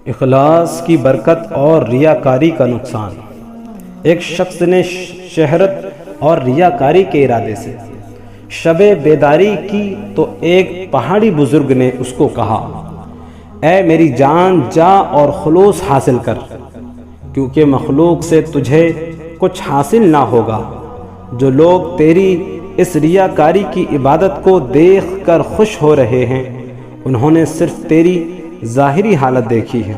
اخلاص کی برکت اور ریاکاری کا نقصان۔ ایک شخص نے شہرت اور ریاکاری کے ارادے سے شب بیداری کی تو ایک پہاڑی بزرگ نے اس کو کہا، اے میری جان، جا اور خلوص حاصل کر، کیونکہ مخلوق سے تجھے کچھ حاصل نہ ہوگا۔ جو لوگ تیری اس ریاکاری کی عبادت کو دیکھ کر خوش ہو رہے ہیں، انہوں نے صرف تیری ظاہری حالت دیکھی ہے۔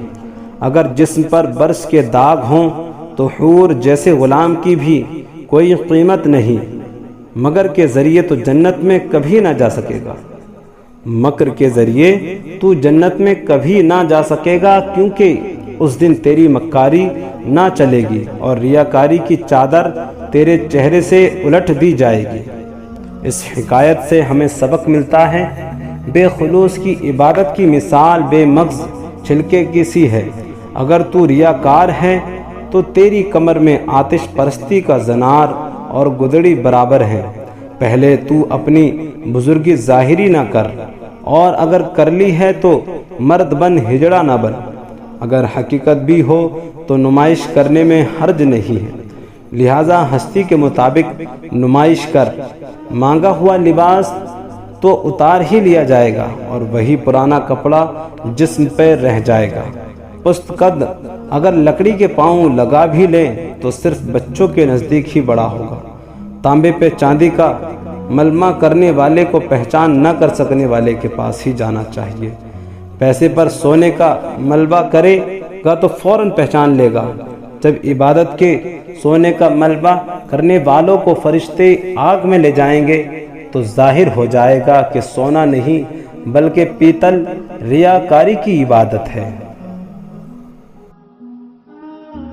اگر جسم پر برس کے داغ ہوں تو حور جیسے غلام کی بھی کوئی قیمت نہیں، مگر کے ذریعے تو جنت میں کبھی نہ جا سکے گا۔ مکر کے ذریعے تو جنت میں کبھی نہ جا سکے گا، کیونکہ اس دن تیری مکاری نہ چلے گی اور ریاکاری کی چادر تیرے چہرے سے الٹ دی جائے گی۔ اس حکایت سے ہمیں سبق ملتا ہے، بے خلوص کی عبادت کی مثال بے مغز چھلکے کی سی ہے۔ اگر تو ریاکار ہے تو تیری کمر میں آتش پرستی کا زنار اور گدڑی برابر ہے۔ پہلے تو اپنی بزرگی ظاہری نہ کر، اور اگر کر لی ہے تو مرد بن، ہجڑا نہ بن۔ اگر حقیقت بھی ہو تو نمائش کرنے میں حرج نہیں ہے، لہذا ہستی کے مطابق نمائش کر۔ مانگا ہوا لباس تو اتار ہی لیا جائے گا اور وہی پرانا کپڑا جسم پہ رہ جائے گا۔ پست قد اگر لکڑی کے پاؤں لگا بھی لے تو صرف بچوں کے نزدیک ہی بڑا ہوگا۔ تانبے پہ چاندی کا ملمہ کرنے والے کو پہچان نہ کر سکنے والے کے پاس ہی جانا چاہیے۔ پیسے پر سونے کا ملبہ کرے گا تو فوراً پہچان لے گا۔ جب عبادت کے سونے کا ملبہ کرنے والوں کو فرشتے آگ میں لے جائیں گے تو ظاہر ہو جائے گا کہ سونا نہیں بلکہ پیتل ریاکاری کی عبادت ہے۔